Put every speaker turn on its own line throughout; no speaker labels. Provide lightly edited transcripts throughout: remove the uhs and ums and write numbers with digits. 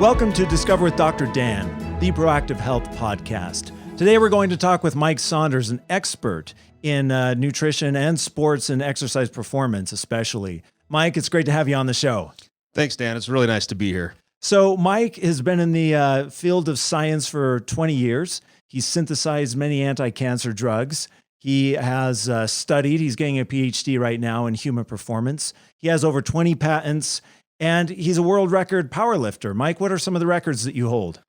Welcome to Discover with Dr. Dan, the Proactive Health podcast. Today we're going to talk with Mike Saunders, an expert in nutrition and sports and exercise performance especially. Mike, it's great to have you on the show.
Thanks, Dan. It's really nice to be here.
So Mike has been in the field of science for 20 years. He's synthesized many anti-cancer drugs. He has studied, he's getting a PhD right now in human performance. He has over 20 patents, and he's a world record powerlifter. Mike, what are some of the records that you hold?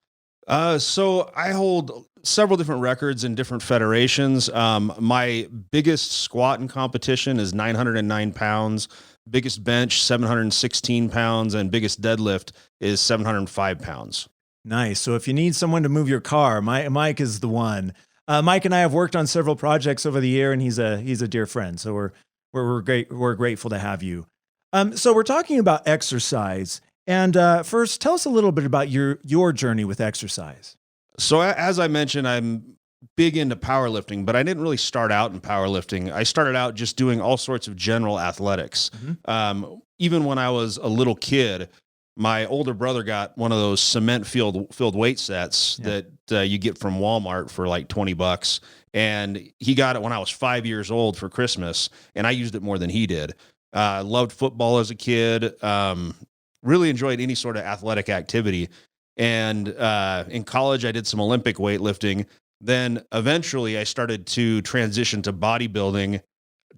So I hold several different records in different federations. My biggest squat in competition is 909 pounds. Biggest bench, 716 pounds, and biggest deadlift is 705 pounds.
Nice. So if you need someone to move your car, Mike is the one. Mike and I have worked on several projects over the year, and he's a dear friend. So we're grateful to have you. So we're talking about exercise, and first, tell us a little bit about your journey with exercise.
So as I mentioned, I'm big into powerlifting, but I didn't really start out in powerlifting. I started out just doing all sorts of general athletics. Mm-hmm. Even when I was a little kid, my older brother got one of those cement filled weight sets that you get from Walmart for like $20. And he got it when I was 5 years old for Christmas, and I used it more than he did. Loved football as a kid. Really enjoyed any sort of athletic activity. And in college, I did some Olympic weightlifting. Then eventually I started to transition to bodybuilding,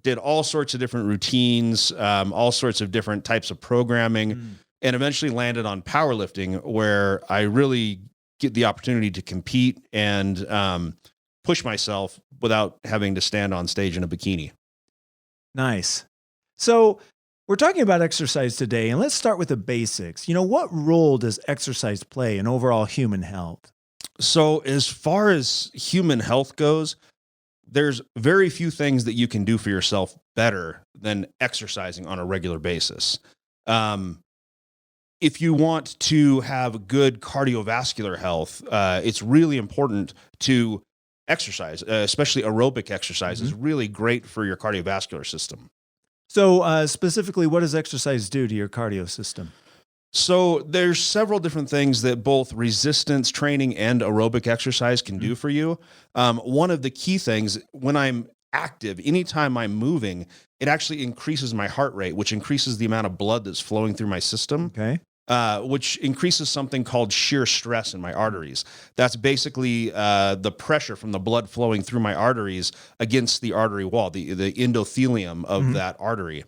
did all sorts of different routines, all sorts of different types of programming, and eventually landed on powerlifting, where I really get the opportunity to compete and push myself without having to stand on stage in a bikini.
Nice. So we're talking about exercise today, and let's start with the basics. What role does exercise play in overall human health?
So as far as human health goes, there's very few things that you can do for yourself better than exercising on a regular basis. If you want to have good cardiovascular health, it's really important to exercise, especially aerobic exercise is really great for your cardiovascular system.
So specifically, what does exercise do to your cardio system?
So there's several different things that both resistance training and aerobic exercise can do for you. One of the key things, when I'm active, anytime I'm moving, it actually increases my heart rate, which increases the amount of blood that's flowing through my system. Okay. Which increases something called shear stress in my arteries. That's basically the pressure from the blood flowing through my arteries against the artery wall, the endothelium of that artery.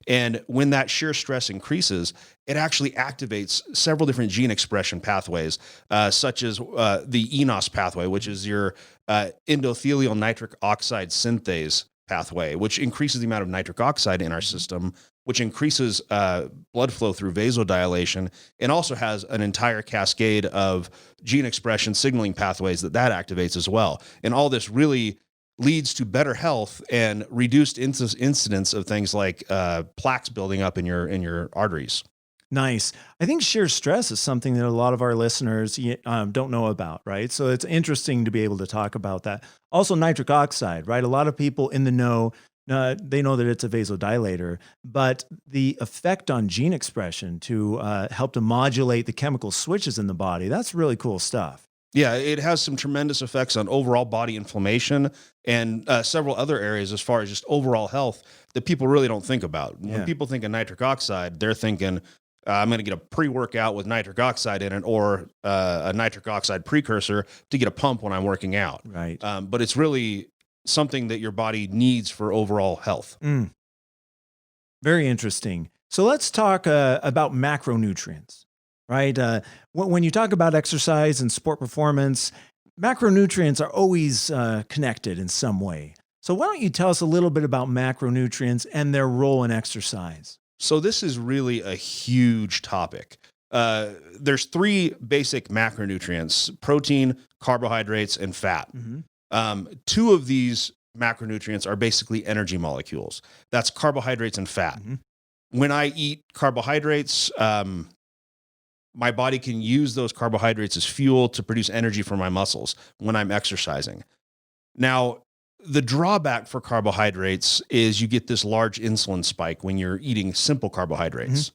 And when that shear stress increases, it actually activates several different gene expression pathways, such as the eNOS pathway, which is your endothelial nitric oxide synthase pathway, which increases the amount of nitric oxide in our system, which increases blood flow through vasodilation, and also has an entire cascade of gene expression signaling pathways that activates as well. And all this really leads to better health and reduced incidence of things like plaques building up in your arteries.
Nice. I think shear stress is something that a lot of our listeners don't know about, right? So it's interesting to be able to talk about that. Also, nitric oxide, right? A lot of people in the know, they know that it's a vasodilator, but the effect on gene expression to help to modulate the chemical switches in the body, that's really cool stuff.
Yeah, it has some tremendous effects on overall body inflammation and several other areas as far as just overall health that people really don't think about. Yeah. When people think of nitric oxide, they're thinking, I'm going to get a pre-workout with nitric oxide in it, or a nitric oxide precursor to get a pump when I'm working out.
Right.
But it's really something that your body needs for overall health.
Very interesting. So let's talk about macronutrients, right? When you talk about exercise and sport performance, macronutrients are always connected in some way. So why don't you tell us a little bit about macronutrients and their role in exercise?
So this is really a huge topic. There's three basic macronutrients: protein, carbohydrates, and fat. Two of these macronutrients are basically energy molecules. That's carbohydrates and fat. When I eat carbohydrates, my body can use those carbohydrates as fuel to produce energy for my muscles when I'm exercising. Now, the drawback for carbohydrates is you get this large insulin spike when you're eating simple carbohydrates.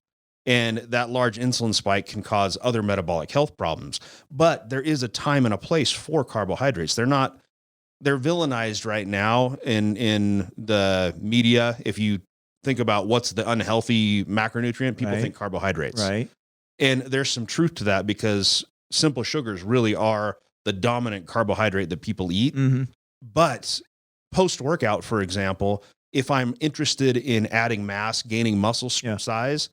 And that large insulin spike can cause other metabolic health problems. But there is a time and a place for carbohydrates. They're villainized right now in the media. If you think about what's the unhealthy macronutrient, people think carbohydrates.
Right.
And there's some truth to that because simple sugars really are the dominant carbohydrate that people eat.
Mm-hmm.
But post-workout, for example, if I'm interested in adding mass, gaining muscle size,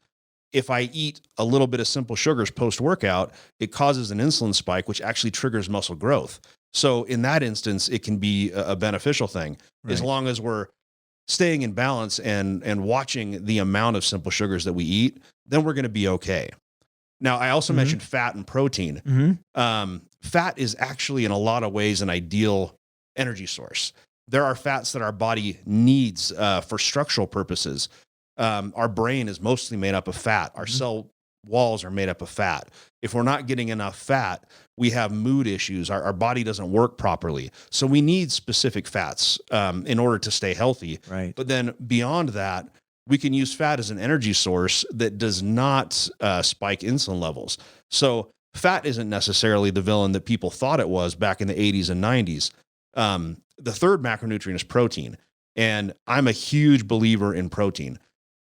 if I eat a little bit of simple sugars post-workout, it causes an insulin spike, which actually triggers muscle growth. So in that instance, it can be a beneficial thing as long as we're staying in balance and watching the amount of simple sugars that we eat, then we're going to be okay. Now, I also mentioned fat and protein.
Mm-hmm.
Fat is actually in a lot of ways an ideal energy source. There are fats that our body needs for structural purposes. Our brain is mostly made up of fat. Our cell walls are made up of fat. If we're not getting enough fat, we have mood issues. Our body doesn't work properly. So we need specific fats in order to stay healthy.
Right.
But then beyond that, we can use fat as an energy source that does not spike insulin levels. So fat isn't necessarily the villain that people thought it was back in the 80s and 90s. The third macronutrient is protein. And I'm a huge believer in protein.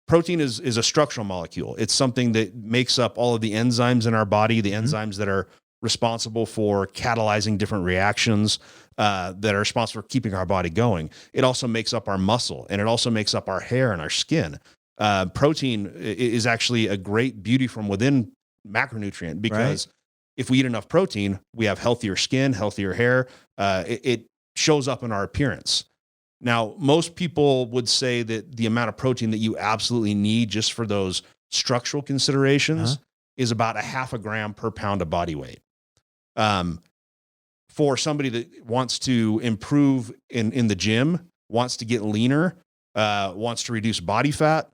Protein is a structural molecule. It's something that makes up all of the enzymes in our body, the enzymes that are responsible for catalyzing different reactions, that are responsible for keeping our body going. It also makes up our muscle, and it also makes up our hair and our skin. Protein is actually a great beauty from within macronutrient because if we eat enough protein, we have healthier skin, healthier hair. It shows up in our appearance. Now, most people would say that the amount of protein that you absolutely need just for those structural considerations is about 0.5 gram per pound of body weight. For somebody that wants to improve in the gym, wants to get leaner, wants to reduce body fat,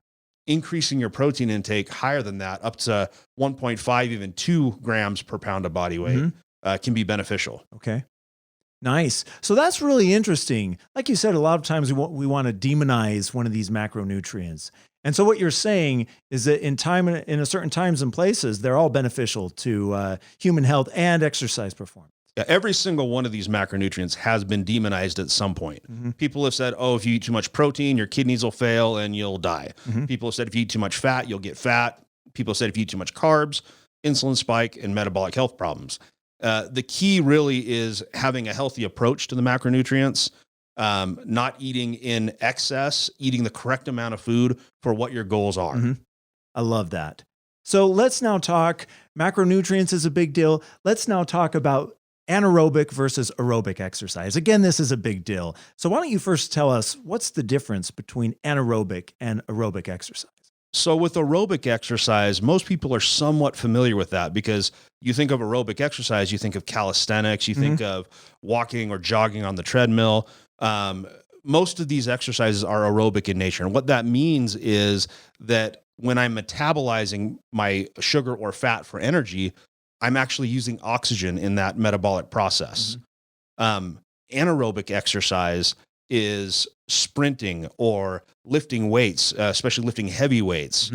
increasing your protein intake higher than that, up to 1.5, even 2 grams per pound of body weight, can be beneficial.
Okay. Nice. So that's really interesting. Like you said, a lot of times we want to demonize one of these macronutrients. And so what you're saying is that in a certain times and places, they're all beneficial to human health and exercise performance.
Yeah, every single one of these macronutrients has been demonized at some point. People have said, oh, if you eat too much protein, your kidneys will fail and you'll die. People have said, if you eat too much fat, you'll get fat. People have said, if you eat too much carbs, insulin spike and metabolic health problems. The key really is having a healthy approach to the macronutrients, not eating in excess, eating the correct amount of food for what your goals are.
I love that. So let's now talk, macronutrients is a big deal. Let's now talk about anaerobic versus aerobic exercise. Again, this is a big deal. So why don't you first tell us what's the difference between anaerobic and aerobic exercise?
So with aerobic exercise, most people are somewhat familiar with that because you think of aerobic exercise, you think of calisthenics, you think of walking or jogging on the treadmill. Most of these exercises are aerobic in nature. And what that means is that when I'm metabolizing my sugar or fat for energy, I'm actually using oxygen in that metabolic process. Anaerobic exercise is sprinting or lifting weights, especially lifting heavy weights.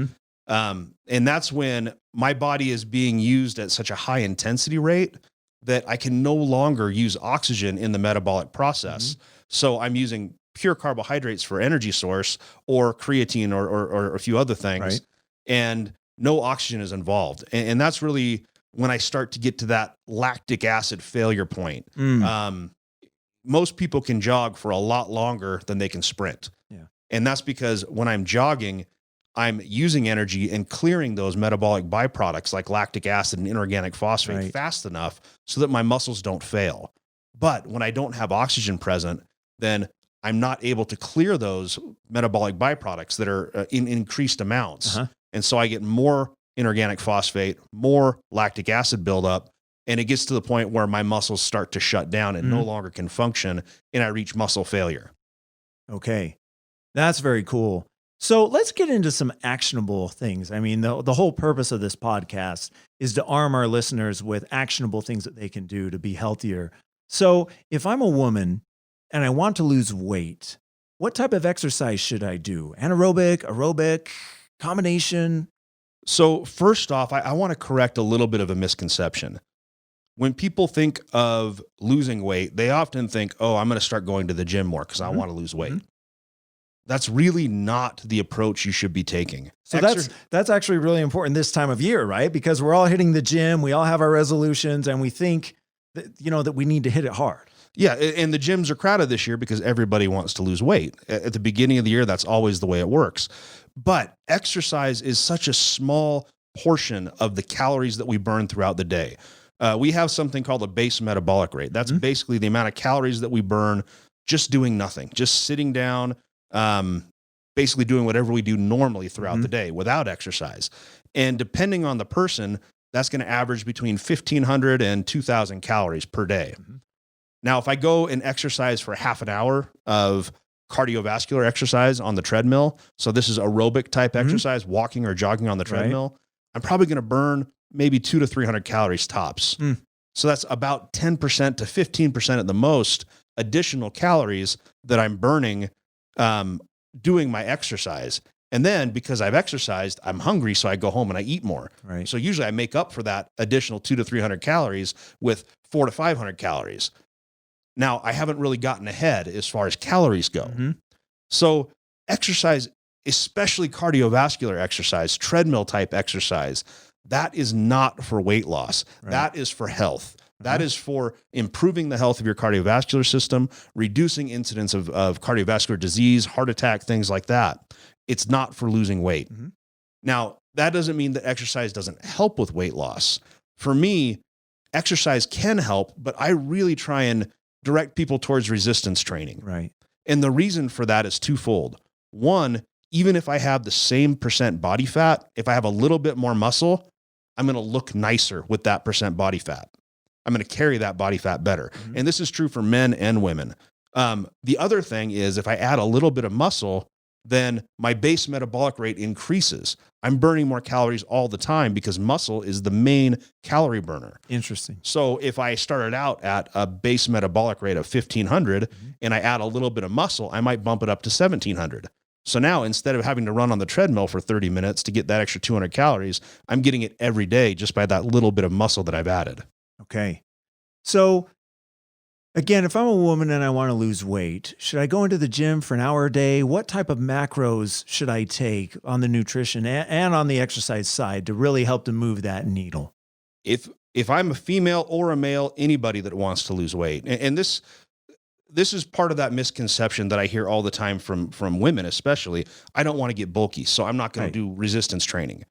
And that's when my body is being used at such a high intensity rate that I can no longer use oxygen in the metabolic process. So I'm using pure carbohydrates for energy source or creatine or a few other things. And no oxygen is involved. And that's really when I start to get to that lactic acid failure point. Most people can jog for a lot longer than they can sprint. And that's because when I'm jogging, I'm using energy and clearing those metabolic byproducts like lactic acid and inorganic phosphate fast enough so that my muscles don't fail. But when I don't have oxygen present, then I'm not able to clear those metabolic byproducts that are in increased amounts. And so I get more inorganic phosphate, more lactic acid buildup, and it gets to the point where my muscles start to shut down and no longer can function, and I reach muscle failure.
Okay. That's very cool. So let's get into some actionable things. I mean, the whole purpose of this podcast is to arm our listeners with actionable things that they can do to be healthier. So if I'm a woman and I want to lose weight, what type of exercise should I do? Anaerobic, aerobic, combination?
So first off, I want to correct a little bit of a misconception. When people think of losing weight, they often think, oh, I'm going to start going to the gym more because I want to lose weight. That's really not the approach you should be taking.
So that's actually really important this time of year, right? Because we're all hitting the gym, we all have our resolutions, and we think that, that we need to hit it hard.
Yeah, and the gyms are crowded this year because everybody wants to lose weight. At the beginning of the year, that's always the way it works. But exercise is such a small portion of the calories that we burn throughout the day. We have something called a base metabolic rate. That's basically the amount of calories that we burn just doing nothing, just sitting down, basically doing whatever we do normally throughout the day without exercise. And depending on the person, that's going to average between 1,500 and 2,000 calories per day. Now, if I go and exercise for half an hour of cardiovascular exercise on the treadmill, so this is aerobic type exercise, walking or jogging on the treadmill, I'm probably going to burn maybe 200 to 300 calories tops. So that's about 10% to 15% at the most additional calories that I'm burning doing my exercise. And then because I've exercised, I'm hungry, so I go home and I eat more. So usually I make up for that additional 200 to 300 calories with 400 to 500 calories. Now, I haven't really gotten ahead as far as calories go. So exercise, especially cardiovascular exercise, treadmill type exercise, that is not for weight loss. That is for health. That is for improving the health of your cardiovascular system, reducing incidence of cardiovascular disease, heart attack, things like that. It's not for losing weight. Now, that doesn't mean that exercise doesn't help with weight loss. For me, exercise can help, but I really try and direct people towards resistance training. And the reason for that is twofold. One, even if I have the same percent body fat, if I have a little bit more muscle, I'm going to look nicer with that percent body fat. I'm going to carry that body fat better. And this is true for men and women. The other thing is if I add a little bit of muscle, then my base metabolic rate increases. I'm burning more calories all the time because muscle is the main calorie burner.
Interesting.
So if I started out at a base metabolic rate of 1,500 and I add a little bit of muscle, I might bump it up to 1,700. So now instead of having to run on the treadmill for 30 minutes to get that extra 200 calories, I'm getting it every day just by that little bit of muscle that I've added.
Okay. So again, if I'm a woman and I want to lose weight, should I go into the gym for an hour a day? What type of macros should I take on the nutrition and on the exercise side to really help to move that needle?
If I'm a female or a male, anybody that wants to lose weight, and this is part of that misconception that I hear all the time from women, especially. I don't want to get bulky, so I'm not going to do resistance training.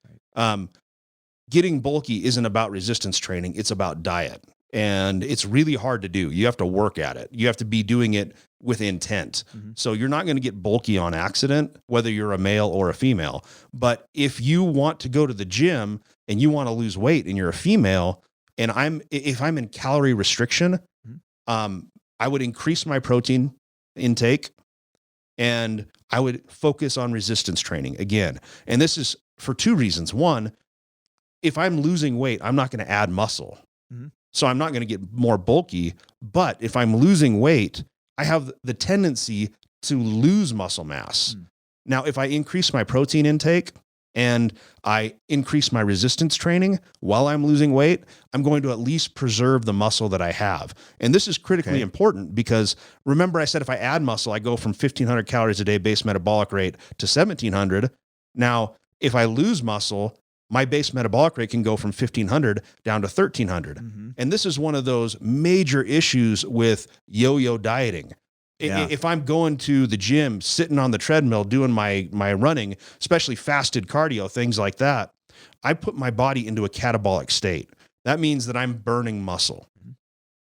Getting bulky isn't about resistance training. It's about diet. And it's really hard to do. You have to work at it. You have to be doing it with intent. So you're not going to get bulky on accident, whether you're a male or a female. But if you want to go to the gym and you want to lose weight and you're a female, and if I'm in calorie restriction, I would increase my protein intake and I would focus on resistance training again. And this is for two reasons. One, if I'm losing weight, I'm not going to add muscle. So I'm not going to get more bulky, but if I'm losing weight, I have the tendency to lose muscle mass. Now, if I increase my protein intake and I increase my resistance training while I'm losing weight, I'm going to at least preserve the muscle that I have. And this is critically important because remember I said if I add muscle, I go from 1,500 calories a day base metabolic rate to 1,700. Now, if I lose muscle, my base metabolic rate can go from 1,500 down to 1,300. And this is one of those major issues with yo-yo dieting. If I'm going to the gym, sitting on the treadmill, doing my running, especially fasted cardio, things like that, I put my body into a catabolic state. That means that I'm burning muscle.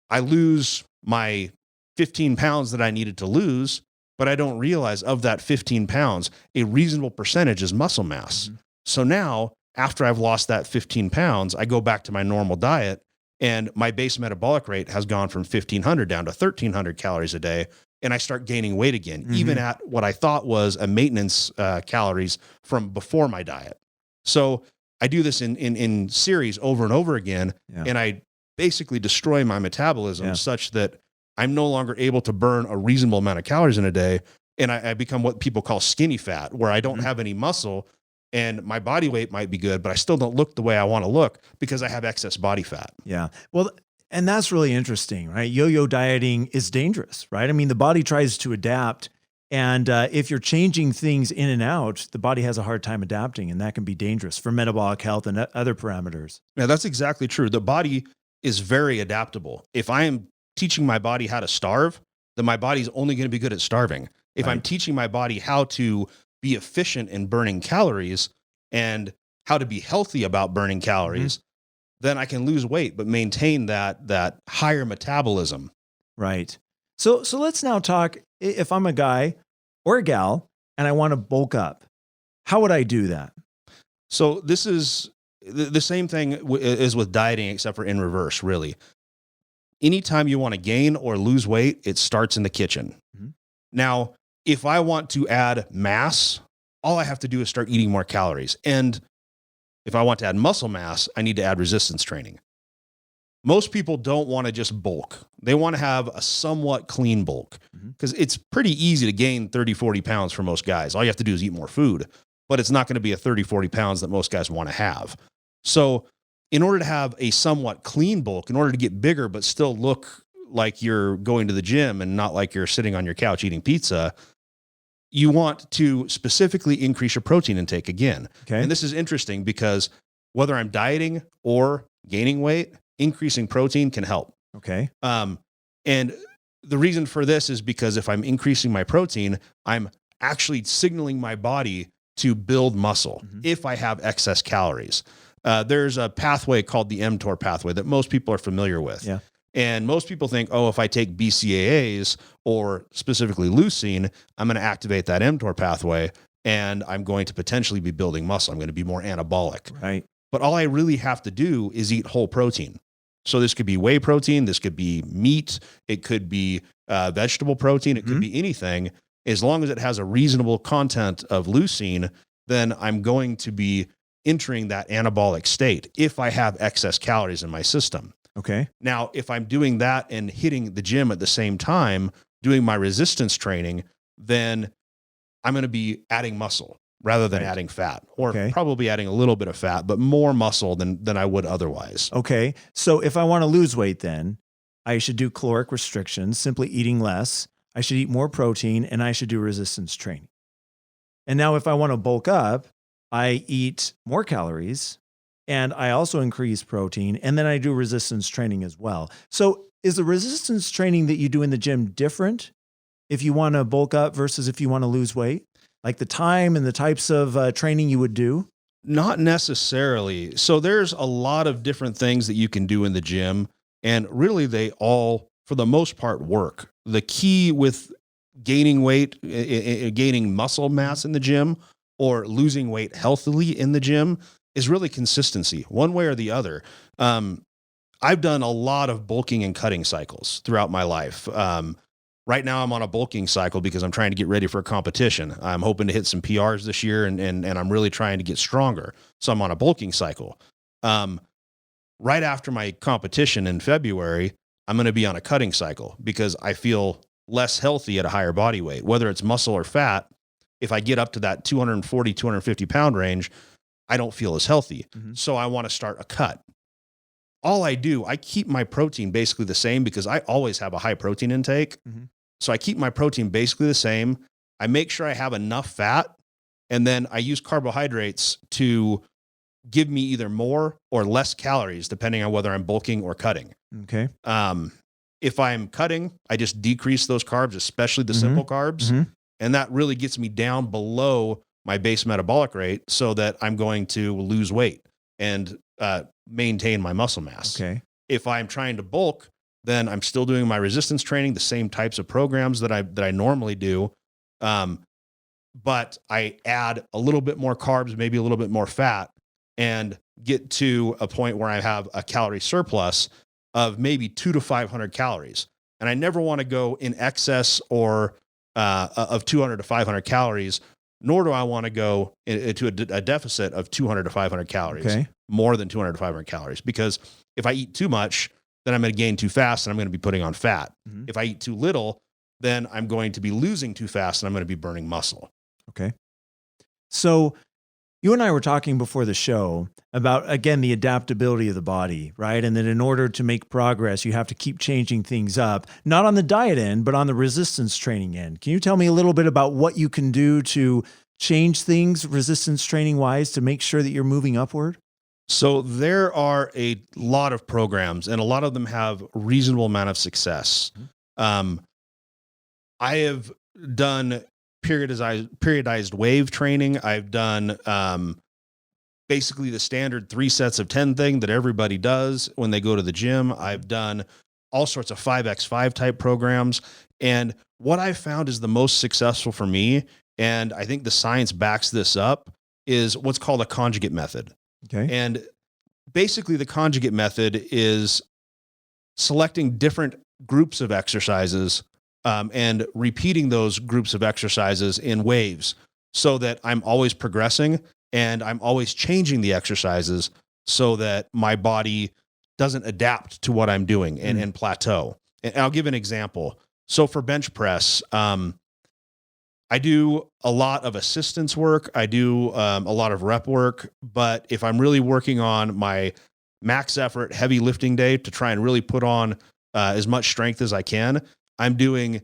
I lose my 15 pounds that I needed to lose, but I don't realize of that 15 pounds, a reasonable percentage is muscle mass. So now, after I've lost that 15 pounds, I go back to my normal diet and my base metabolic rate has gone from 1,500 down to 1,300 calories a day. And I start gaining weight again, even at what I thought was a maintenance calories from before my diet. So I do this in series over and over again. And I basically destroy my metabolism such that I'm no longer able to burn a reasonable amount of calories in a day. And I become what people call skinny fat, where I don't have any muscle, and my body weight might be good, but I still don't look the way I want to look because I have excess body fat.
Yeah. Well, and that's really interesting, right? Yo-yo dieting is dangerous, right? I mean, the body tries to adapt, and if you're changing things in and out, the body has a hard time adapting, and that can be dangerous for metabolic health and other parameters.
Yeah, that's exactly true. The body is very adaptable. If I am teaching my body how to starve, then my body's only going to be good at starving. If I'm teaching my body how to be efficient in burning calories and how to be healthy about burning calories, then I can lose weight, but maintain that higher metabolism.
Right. So let's now talk, if I'm a guy or a gal and I want to bulk up, how would I do that?
So this is the same thing is with dieting, except for in reverse, really. Anytime you want to gain or lose weight, it starts in the kitchen. Now, if I want to add mass, all I have to do is start eating more calories. And if I want to add muscle mass, I need to add resistance training. Most people don't want to just bulk. They want to have a somewhat clean bulk because it's pretty easy to gain 30, 40 pounds for most guys. All you have to do is eat more food, but it's not going to be a 30, 40 pounds that most guys want to have. So in order to have a somewhat clean bulk, in order to get bigger, but still look like you're going to the gym and not like you're sitting on your couch eating pizza, you want to specifically increase your protein intake again.
Okay.
And this is interesting because whether I'm dieting or gaining weight, increasing protein can help.
Okay.
And the reason for this is because if I'm increasing my protein, I'm actually signaling my body to build muscle if I have excess calories. There's a pathway called the mTOR pathway that most people are familiar with.
Yeah.
And most people think, oh, if I take BCAAs or specifically leucine, I'm going to activate that mTOR pathway and I'm going to potentially be building muscle. I'm going to be more anabolic.
Right.
But all I really have to do is eat whole protein. So this could be whey protein, this could be meat, it could be vegetable protein, it could be anything. As long as it has a reasonable content of leucine, then I'm going to be entering that anabolic state if I have excess calories in my system.
Okay.
Now, if I'm doing that and hitting the gym at the same time, doing my resistance training, then I'm going to be adding muscle rather than adding fat, or probably adding a little bit of fat, but more muscle than I would otherwise.
Okay. So if I want to lose weight, then I should do caloric restrictions, simply eating less. I should eat more protein, and I should do resistance training. And now if I want to bulk up, I eat more calories, and I also increase protein, and then I do resistance training as well. So is the resistance training that you do in the gym different if you want to bulk up versus if you want to lose weight? Like the time and the types of training you would do?
Not necessarily. So there's a lot of different things that you can do in the gym, and really they all, for the most part, work. The key with gaining weight, gaining muscle mass in the gym, or losing weight healthily in the gym is really consistency, one way or the other. I've done a lot of bulking and cutting cycles throughout my life. Right now I'm on a bulking cycle because I'm trying to get ready for a competition. I'm hoping to hit some PRs this year, and I'm really trying to get stronger. So I'm on a bulking cycle. Right after my competition in February, I'm going to be on a cutting cycle because I feel less healthy at a higher body weight, whether it's muscle or fat. If I get up to that 240, 250 pound range, I don't feel as healthy. So I want to start a cut. All I do, I keep my protein basically the same because I always have a high protein intake. So I keep my protein basically the same. I make sure I have enough fat, and then I use carbohydrates to give me either more or less calories, depending on whether I'm bulking or cutting.
Okay.
If I'm cutting, I just decrease those carbs, especially the simple carbs. And that really gets me down below my base metabolic rate so that I'm going to lose weight and maintain my muscle mass.
Okay.
If I'm trying to bulk, then I'm still doing my resistance training, the same types of programs that I normally do. But I add a little bit more carbs, maybe a little bit more fat, and get to a point where I have a calorie surplus of maybe 200 to 500 calories. And I never want to go in excess or of 200 to 500 calories, nor do I want to go into a deficit of 200 to 500 calories, more than 200 to 500 calories. Because if I eat too much, then I'm going to gain too fast and I'm going to be putting on fat. If I eat too little, then I'm going to be losing too fast and I'm going to be burning muscle.
Okay. So You and I were talking before the show about, again, the adaptability of the body, right? And that in order to make progress, you have to keep changing things up, not on the diet end, but on the resistance training end. Can you tell me a little bit about what you can do to change things resistance training wise to make sure that you're moving upward?
So there are a lot of programs, and a lot of them have a reasonable amount of success. I have done periodized wave training. I've done basically the standard 3 sets of 10 thing that everybody does when they go to the gym. I've done all sorts of 5x5 type programs. And what I found is the most successful for me, and I think the science backs this up, is what's called a conjugate method.
Okay.
And basically the conjugate method is selecting different groups of exercises and repeating those groups of exercises in waves so that I'm always progressing and I'm always changing the exercises so that my body doesn't adapt to what I'm doing and plateau. And I'll give an example. So for bench press, I do a lot of assistance work. I do a lot of rep work, but if I'm really working on my max effort, heavy lifting day to try and really put on as much strength as I can, I'm doing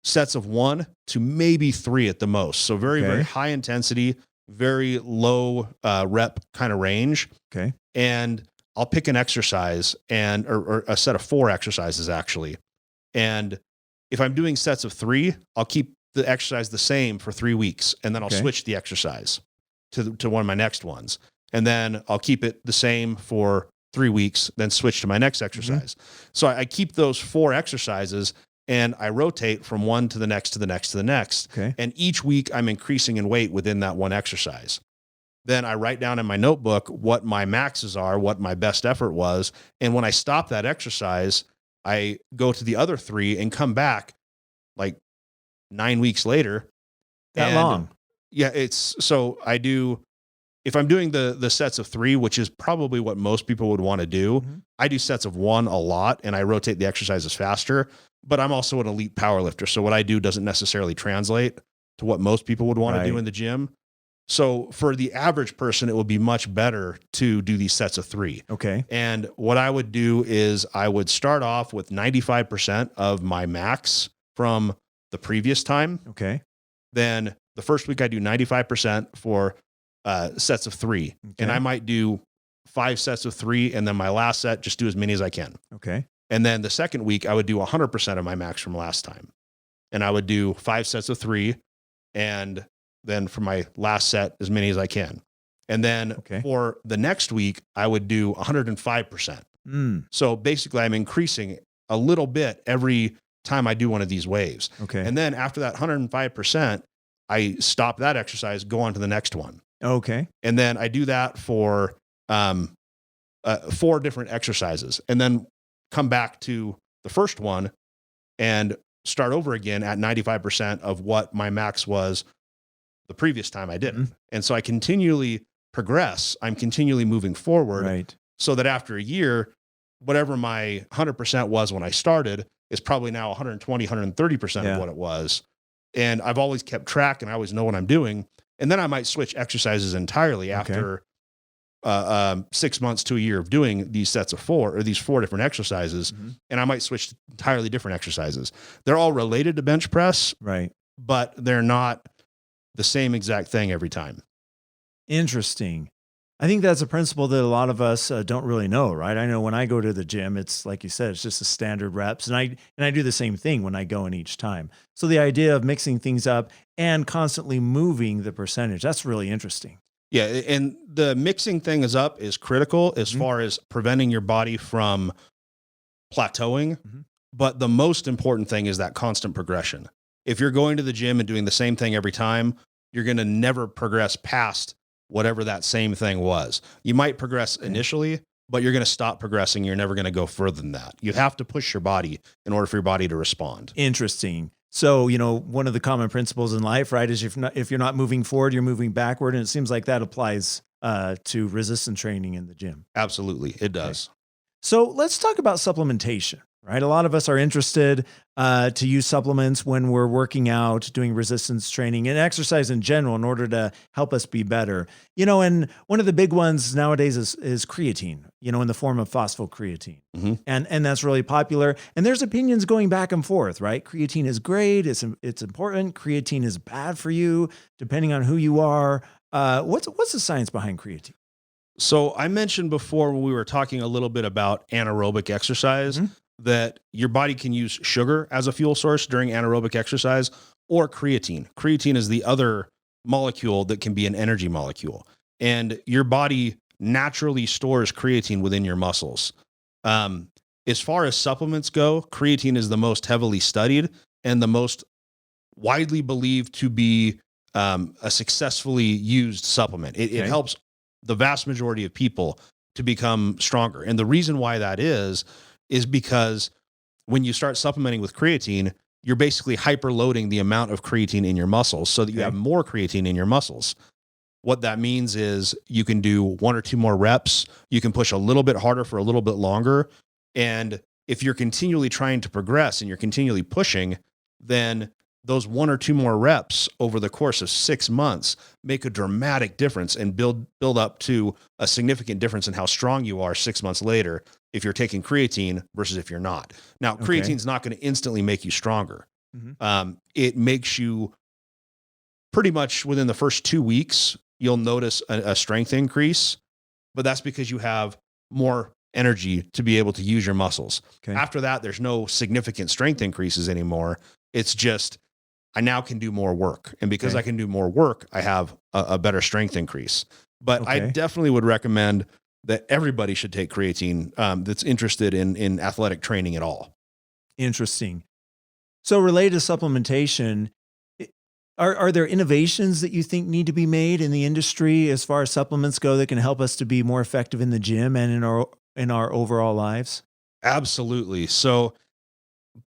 sets of 1 to maybe 3 at the most. So very high intensity, very low rep kind of range.
Okay.
And I'll pick an exercise or a set of 4 exercises actually. And if I'm doing sets of 3, I'll keep the exercise the same for 3 weeks. And then I'll switch the exercise to one of my next ones. And then I'll keep it the same for 3 weeks, then switch to my next exercise. So I keep those 4 exercises and I rotate from one to the next, to the next, to the next.
Okay.
And each week I'm increasing in weight within that one exercise. Then I write down in my notebook what my maxes are, what my best effort was. And when I stop that exercise, I go to the other 3 and come back like 9 weeks later.
That long?
Yeah. So I do, if I'm doing the sets of 3, which is probably what most people would want to do, I do sets of 1 a lot and I rotate the exercises faster, but I'm also an elite powerlifter. So what I do doesn't necessarily translate to what most people would want to do in the gym. So for the average person, it would be much better to do these sets of 3.
Okay.
And what I would do is I would start off with 95% of my max from the previous time.
Okay.
Then the first week I do 95% for sets of 3.
Okay.
And I might do 5 sets of 3. And then my last set, just do as many as I can.
Okay.
And then the second week I would do 100% of my max from last time. And I would do 5 sets of 3. And then for my last set, as many as I can. And then for the next week, I would do 105%. So basically I'm increasing a little bit every time I do one of these waves.
Okay.
And then after that 105%, I stop that exercise, go on to the next one.
Okay.
And then I do that for 4 different exercises and then come back to the first one and start over again at 95% of what my max was the previous time I did it. And so I continually progress. I'm continually moving forward so that after a year, whatever my 100% was when I started is probably now 120, 130% of what it was. And I've always kept track and I always know what I'm doing. And then I might switch exercises entirely after 6 months to a year of doing these sets of 4 or these 4 different exercises. And I might switch to entirely different exercises. They're all related to bench press, but they're not the same exact thing every time.
Interesting. I think that's a principle that a lot of us don't really know, right? I know when I go to the gym, it's like you said, it's just the standard reps. And I do the same thing when I go in each time. So the idea of mixing things up and constantly moving the percentage, that's really interesting.
Yeah. And the mixing thing is critical as far as preventing your body from plateauing. But the most important thing is that constant progression. If you're going to the gym and doing the same thing every time, you're going to never progress past whatever that same thing was. You might progress initially, but you're going to stop progressing. You're never going to go further than that. You have to push your body in order for your body to respond.
Interesting. So, one of the common principles in life, right, is if you're not moving forward, you're moving backward. And it seems like that applies to resistance training in the gym.
Absolutely. It does.
So let's talk about supplementation, right? A lot of us are interested to use supplements when we're working out, doing resistance training and exercise in general in order to help us be better. And one of the big ones nowadays is creatine, in the form of phosphocreatine.
Mhm.
And that's really popular. And there's opinions going back and forth, right? Creatine is great. It's important. Creatine is bad for you, depending on who you are. What's the science behind creatine?
So I mentioned before when we were talking a little bit about anaerobic exercise that your body can use sugar as a fuel source during anaerobic exercise or creatine. Creatine is the other molecule that can be an energy molecule. And your body naturally stores creatine within your muscles. As far as supplements go, creatine is the most heavily studied and the most widely believed to be a successfully used supplement. It helps the vast majority of people to become stronger. And the reason why that is because when you start supplementing with creatine, you're basically hyperloading the amount of creatine in your muscles so that you have more creatine in your muscles. What that means is you can do 1 or 2 more reps. You can push a little bit harder for a little bit longer. And if you're continually trying to progress and you're continually pushing, then those 1 or 2 more reps over the course of 6 months make a dramatic difference and build up to a significant difference in how strong you are 6 months later if you're taking creatine versus if you're not. Now, creatine's not going to instantly make you stronger. It makes you pretty much within the first 2 weeks, you'll notice a strength increase, but that's because you have more energy to be able to use your muscles. After that, there's no significant strength increases anymore. It's just, I now can do more work. And because I can do more work, I have a better strength increase. But I definitely would recommend that everybody should take creatine that's interested in athletic training at all.
Interesting. So related to supplementation, are there innovations that you think need to be made in the industry as far as supplements go that can help us to be more effective in the gym and in our overall lives?
Absolutely. So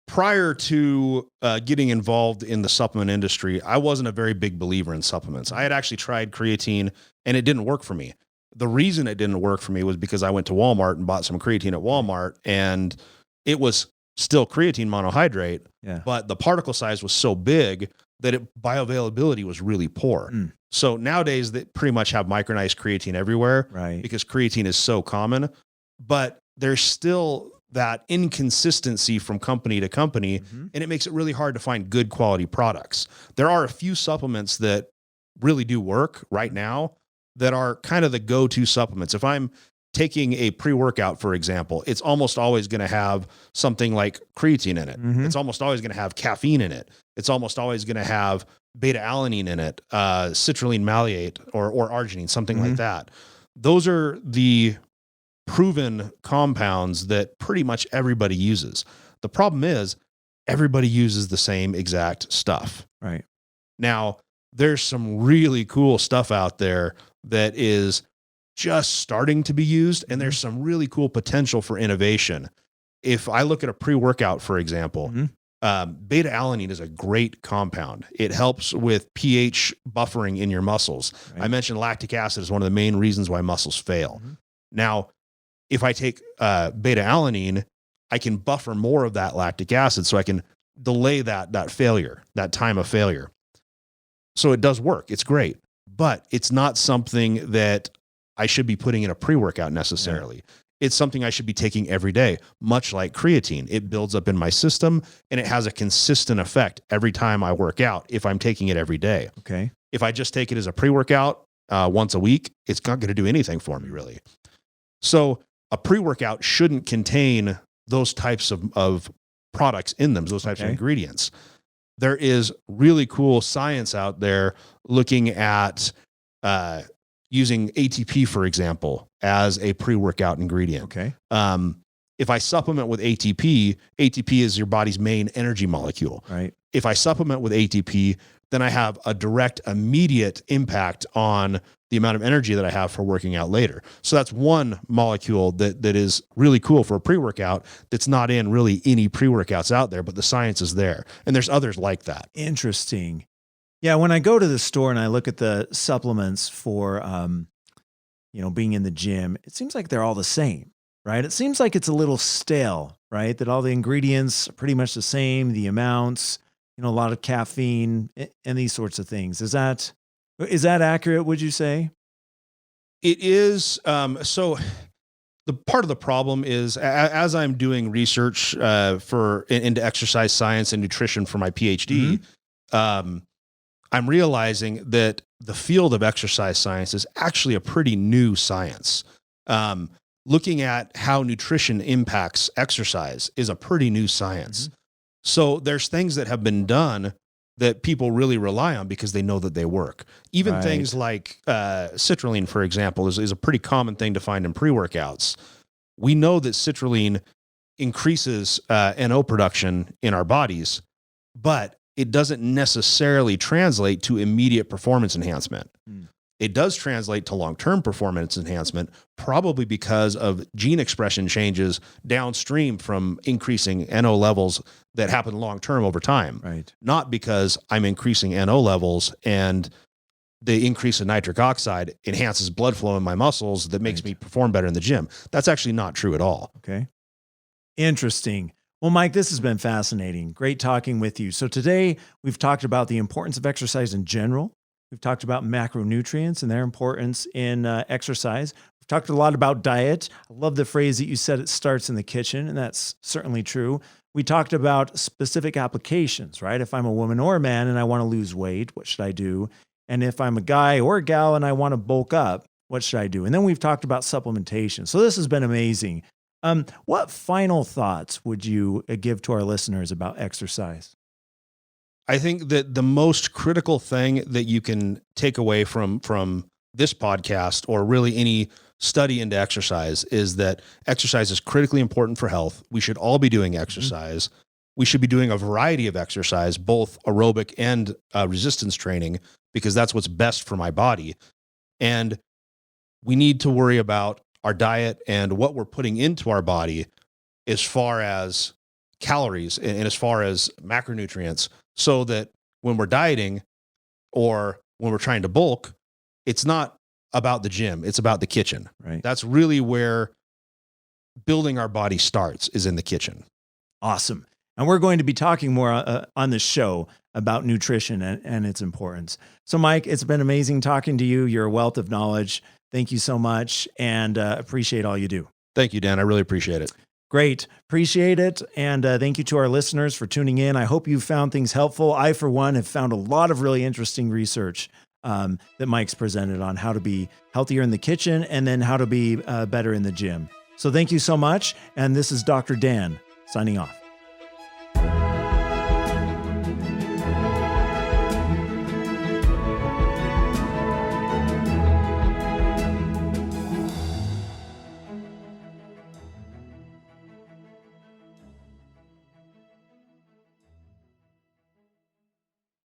prior to getting involved in the supplement industry, I wasn't a very big believer in supplements. I had actually tried creatine and it didn't work for me. The reason it didn't work for me was because I went to Walmart and bought some creatine at Walmart, and it was still creatine monohydrate, but the particle size was so big that bioavailability was really poor. So nowadays they pretty much have micronized creatine everywhere because creatine is so common, but there's still that inconsistency from company to company, and it makes it really hard to find good quality products. There are a few supplements that really do work right now that are kind of the go-to supplements. If I'm taking a pre-workout, for example, it's almost always going to have something like creatine in it. It's almost always going to have caffeine in it. It's almost always going to have beta-alanine in it, citrulline maleate or arginine, something like that. Those are the proven compounds that pretty much everybody uses. The problem is everybody uses the same exact stuff.
Right.
Now, there's some really cool stuff out there that is just starting to be used, and there's some really cool potential for innovation. If I look at a pre-workout, for example, beta-alanine is a great compound. It helps with pH buffering in your muscles. I mentioned lactic acid is one of the main reasons why muscles fail. Now, if I take beta-alanine, I can buffer more of that lactic acid so I can delay that failure, that time of failure. So it does work. It's great, but it's not something that I should be putting in a pre-workout necessarily. It's something I should be taking every day, much like creatine. It builds up in my system and it has a consistent effect every time I work out if I'm taking it every day. If I just take it as a pre-workout once a week, it's not going to do anything for me really. So a pre-workout shouldn't contain those types of products in them, those types of ingredients. There is really cool science out there looking at using ATP, for example, as a pre-workout ingredient. If I supplement with ATP, ATP is your body's main energy molecule. If I supplement with ATP, then I have a direct, immediate impact on the amount of energy that I have for working out later. So that's one molecule that is really cool for a pre-workout that's not in really any pre-workouts out there, but the science is there. And there's others like that.
Interesting. Yeah, when I go to the store and I look at the supplements for, being in the gym, it seems like they're all the same. right? It seems like it's a little stale, right? That all the ingredients are pretty much the same, the amounts, a lot of caffeine and these sorts of things. Is that accurate, would you say?
It is. So the part of the problem is as I'm doing research into exercise science and nutrition for my PhD, I'm realizing that the field of exercise science is actually a pretty new science. Looking at how nutrition impacts exercise is a pretty new science. So there's things that have been done that people really rely on because they know that they work. Even things like citrulline, for example, is a pretty common thing to find in pre-workouts. We know that citrulline increases NO production in our bodies, but it doesn't necessarily translate to immediate performance enhancement. It does translate to long-term performance enhancement, probably because of gene expression changes downstream from increasing NO levels that happen long-term over time.
Right.
Not because I'm increasing NO levels and the increase in nitric oxide enhances blood flow in my muscles that makes me perform better in the gym. That's actually not true at all.
Okay. Interesting. Well, Mike, this has been fascinating. Great talking with you. So today we've talked about the importance of exercise in general. We've talked about macronutrients and their importance in exercise. We've talked a lot about diet. I love the phrase that you said, it starts in the kitchen, and that's certainly true. We talked about specific applications, right? If I'm a woman or a man and I want to lose weight, what should I do? And if I'm a guy or a gal and I want to bulk up, what should I do? And then we've talked about supplementation. So this has been amazing. What final thoughts would you give to our listeners about exercise?
I think that the most critical thing that you can take away from this podcast, or really any study into exercise, is that exercise is critically important for health. We should all be doing exercise. We should be doing a variety of exercise, both aerobic and resistance training, because that's what's best for my body. And we need to worry about our diet and what we're putting into our body as far as calories and as far as macronutrients, so that when we're dieting or when we're trying to bulk, it's not about the gym, it's about the kitchen.
Right.
That's really where building our body starts, is in the kitchen.
Awesome. And we're going to be talking more on this show about nutrition and its importance. So Mike, it's been amazing talking to you. You're a wealth of knowledge. Thank you so much, and appreciate all you do.
Thank you, Dan. I really appreciate it.
Great. Appreciate it. And thank you to our listeners for tuning in. I hope you found things helpful. I, for one, have found a lot of really interesting research that Mike's presented on how to be healthier in the kitchen and then how to be better in the gym. So thank you so much. And this is Dr. Dan signing off.